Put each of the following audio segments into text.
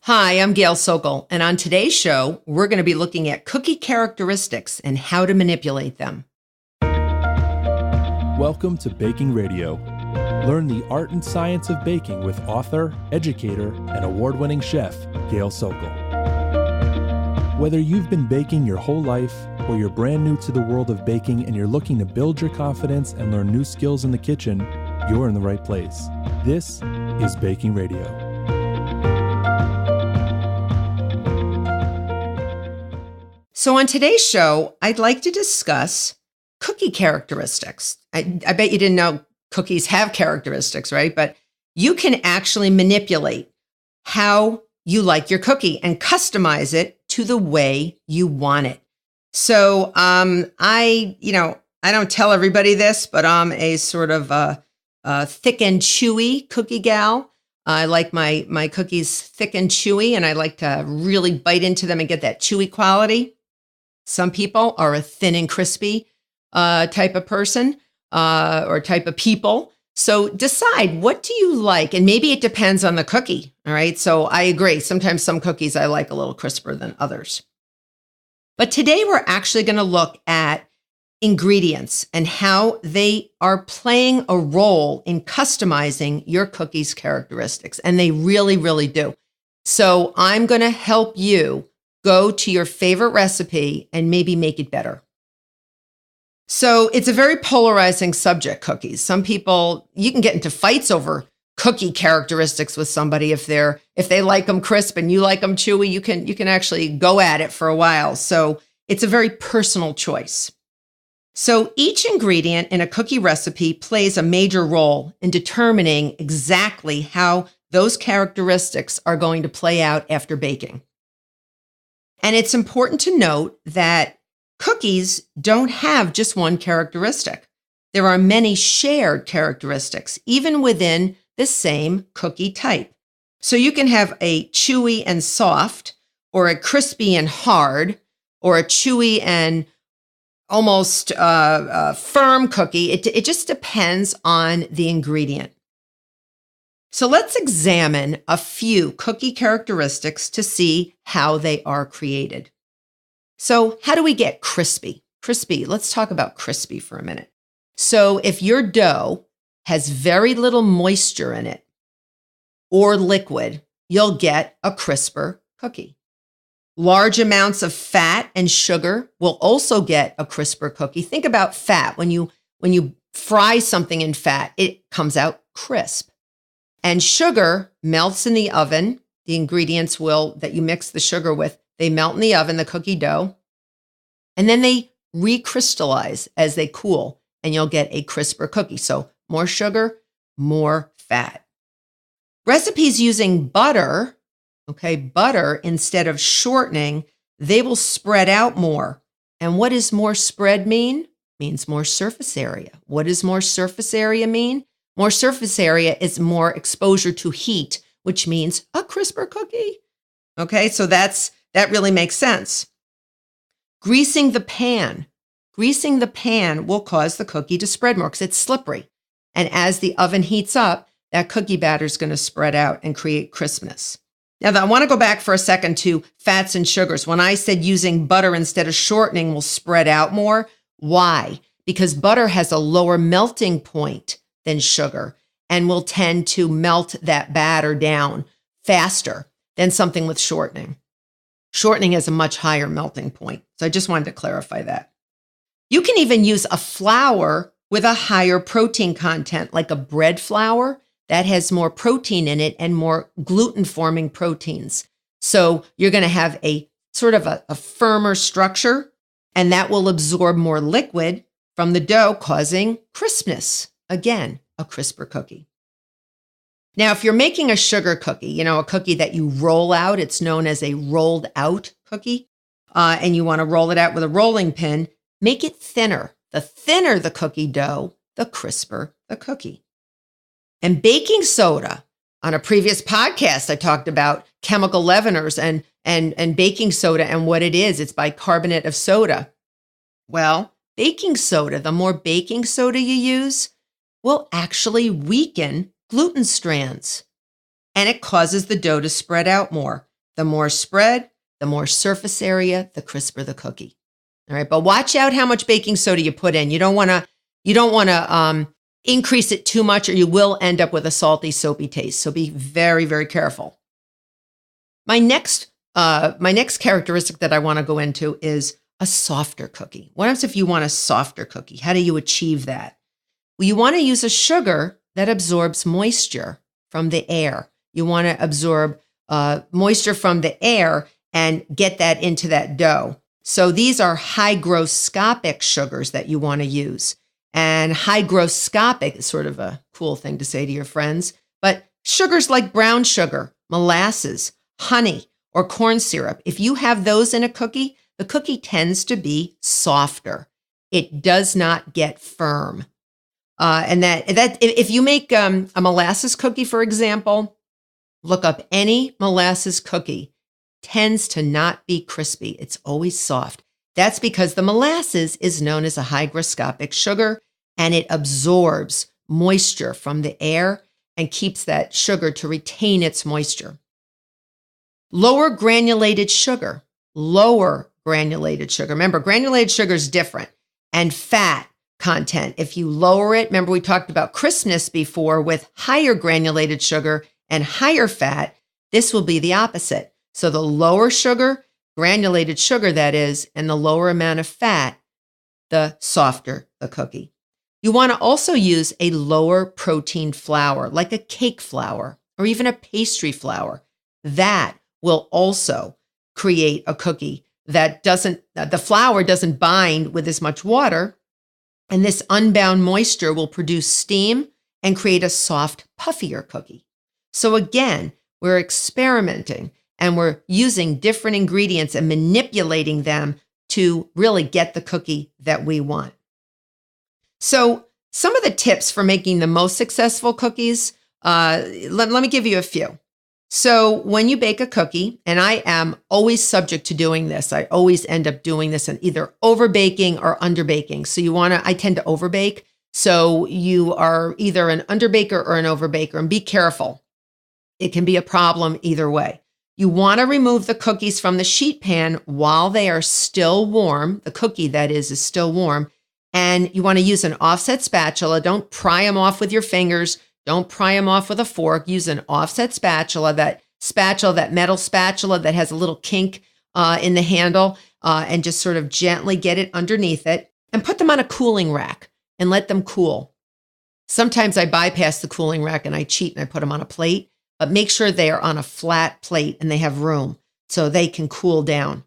Hi, I'm Gail Sokol, and on today's show, we're going to be looking at cookie characteristics and how to manipulate them. Welcome to Baking Radio. Learn the art and science of baking with author, educator, and award-winning chef, Gail Sokol. Whether you've been baking your whole life or you're brand new to the world of baking and you're looking to build your confidence and learn new skills in the kitchen, you're in the right place. This is Baking Radio. So on today's show, I'd like to discuss cookie characteristics. I bet you didn't know cookies have characteristics, right? But you can actually manipulate how you like your cookie and customize it to the way you want it. So I don't tell everybody this, but I'm a sort of a thick and chewy cookie gal. I like my cookies thick and chewy, and I like to really bite into them and get that chewy quality. Some people are a thin and crispy type of person or type of people. So decide, what do you like? And maybe it depends on the cookie. All right. So I agree. Sometimes some cookies I like a little crisper than others. But today we're actually going to look at ingredients and how they are playing a role in customizing your cookie's characteristics. And they really, really do. So I'm going to help you go to your favorite recipe and maybe make it better. So it's a very polarizing subject, cookies. Some people, you can get into fights over cookie characteristics with somebody if they like them crisp and you like them chewy. You can actually go at it for a while. So it's a very personal choice. So each ingredient in a cookie recipe plays a major role in determining exactly how those characteristics are going to play out after baking. And it's important to note that cookies don't have just one characteristic. There are many shared characteristics, even within the same cookie type. So you can have a chewy and soft, or a crispy and hard, or a chewy and almost firm cookie. It just depends on the ingredient. So let's examine a few cookie characteristics to see how they are created. So how do we get crispy? Crispy, let's talk about crispy for a minute. So if your dough has very little moisture in it or liquid, you'll get a crisper cookie. Large amounts of fat and sugar will also get a crisper cookie. Think about fat. When you fry something in fat, it comes out crisp. And sugar melts in the oven. The ingredients that you mix the sugar with, they melt in the oven, the cookie dough, and then they recrystallize as they cool, and you'll get a crisper cookie. So more sugar, more fat. Recipes using butter, butter instead of shortening, they will spread out more. And what does more spread mean? Means more surface area. What does more surface area mean? More surface area is more exposure to heat, which means a crisper cookie. Okay, so that really makes sense. Greasing the pan. Greasing the pan will cause the cookie to spread more because it's slippery. And as the oven heats up, that cookie batter is going to spread out and create crispness. Now, I want to go back for a second to fats and sugars. When I said using butter instead of shortening will spread out more, why? Because butter has a lower melting point than sugar and will tend to melt that batter down faster than something with shortening. Shortening has a much higher melting point. So I just wanted to clarify that. You can even use a flour with a higher protein content, like a bread flour that has more protein in it and more gluten-forming proteins. So you're going to have a sort of a firmer structure, and that will absorb more liquid from the dough, causing crispness. Again, a crisper cookie. Now, if you're making a sugar cookie, a cookie that you roll out, it's known as a rolled out cookie, and you want to roll it out with a rolling pin, make it thinner. The thinner the cookie dough, the crisper the cookie. And baking soda. On a previous podcast, I talked about chemical leaveners and baking soda and what it is. It's bicarbonate of soda. Well, baking soda, the more baking soda you use, will actually weaken gluten strands. And it causes the dough to spread out more. The more spread, the more surface area, the crisper the cookie. All right, but watch out how much baking soda you put in. You don't want to increase it too much, or you will end up with a salty, soapy taste. So be very, very careful. My next characteristic that I want to go into is a softer cookie. What happens if you want a softer cookie? How do you achieve that? Well, you want to use a sugar that absorbs moisture from the air. You want to absorb moisture from the air and get that into that dough. So these are hygroscopic sugars that you want to use. And hygroscopic is sort of a cool thing to say to your friends, but sugars like brown sugar, molasses, honey, or corn syrup, if you have those in a cookie, the cookie tends to be softer. It does not get firm. And that if you make a molasses cookie, for example, look up any molasses cookie, tends to not be crispy. It's always soft. That's because the molasses is known as a hygroscopic sugar, and it absorbs moisture from the air and keeps that sugar to retain its moisture. Lower granulated sugar. Remember, granulated sugar is different. And fat content. If you lower it, remember we talked about crispness before with higher granulated sugar and higher fat, this will be the opposite. So the lower sugar, granulated sugar that is, and the lower amount of fat, the softer the cookie. You want to also use a lower protein flour, like a cake flour or even a pastry flour. That will also create a cookie that the flour doesn't bind with as much water, and this unbound moisture will produce steam and create a soft, puffier cookie. So again, we're experimenting and we're using different ingredients and manipulating them to really get the cookie that we want. So some of the tips for making the most successful cookies, let me give you a few. So when you bake a cookie, and I am always subject to doing this, I always end up doing this and either overbaking or underbaking. So I tend to overbake. So you are either an underbaker or an overbaker, and be careful. It can be a problem either way. You want to remove the cookies from the sheet pan while they are still warm. The cookie, that is still warm. And you want to use an offset spatula. Don't pry them off with your fingers. Don't pry them off with a fork. Use an offset spatula, that metal spatula that has a little kink in the handle, and just sort of gently get it underneath it and put them on a cooling rack and let them cool. Sometimes I bypass the cooling rack and I cheat and I put them on a plate, but make sure they are on a flat plate and they have room so they can cool down.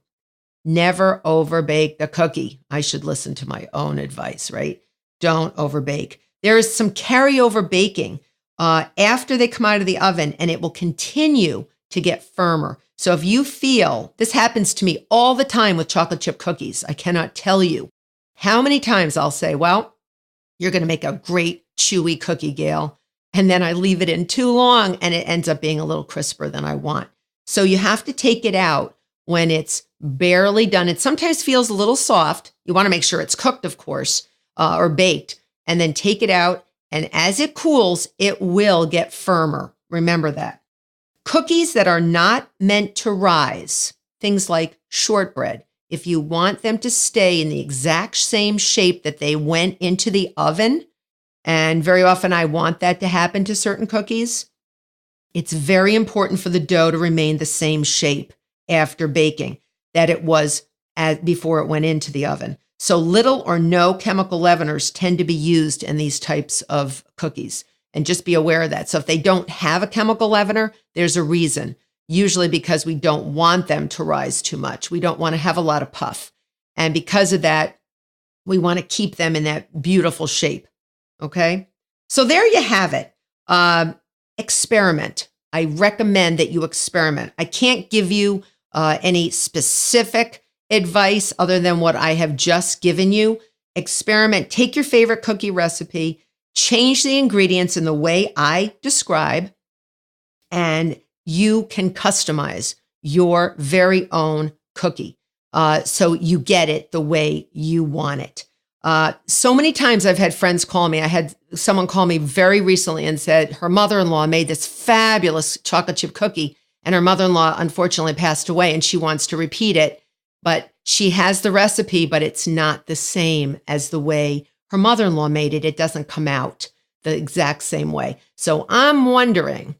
Never overbake the cookie. I should listen to my own advice, right? Don't overbake. There is some carryover baking after they come out of the oven, and it will continue to get firmer. So if you feel, this happens to me all the time with chocolate chip cookies. I cannot tell you how many times I'll say, well, you're going to make a great chewy cookie, Gail. And then I leave it in too long and it ends up being a little crisper than I want. So you have to take it out when it's barely done. It sometimes feels a little soft. You want to make sure it's cooked, of course, or baked. And then take it out, and as it cools, it will get firmer. Remember that. Cookies that are not meant to rise, things like shortbread, if you want them to stay in the exact same shape that they went into the oven, and very often I want that to happen to certain cookies, it's very important for the dough to remain the same shape after baking that it was before it went into the oven. So little or no chemical leaveners tend to be used in these types of cookies. And just be aware of that. So if they don't have a chemical leavener, there's a reason. Usually because we don't want them to rise too much. We don't want to have a lot of puff. And because of that, we want to keep them in that beautiful shape. Okay? So there you have it. Experiment. I recommend that you experiment. I can't give you any specific advice other than what I have just given you. Experiment. Take your favorite cookie recipe, change the ingredients in the way I describe, and you can customize your very own cookie so you get it the way you want it. So many times I've had friends call me. I had someone call me very recently and said her mother-in-law made this fabulous chocolate chip cookie, and her mother-in-law unfortunately passed away, and she wants to repeat it. But she has the recipe, but it's not the same as the way her mother-in-law made it. It doesn't come out the exact same way. So I'm wondering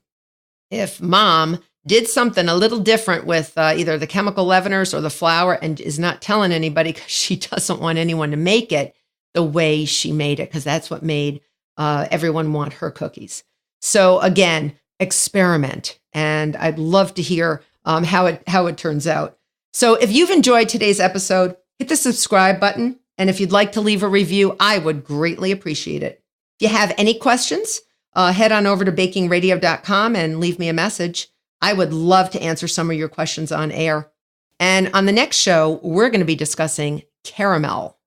if mom did something a little different with either the chemical leaveners or the flour and is not telling anybody because she doesn't want anyone to make it the way she made it, because that's what made everyone want her cookies. So again, experiment. And I'd love to hear how it turns out. So if you've enjoyed today's episode, hit the subscribe button. And if you'd like to leave a review, I would greatly appreciate it. If you have any questions, head on over to bakingradio.com and leave me a message. I would love to answer some of your questions on air. And on the next show, we're going to be discussing caramel.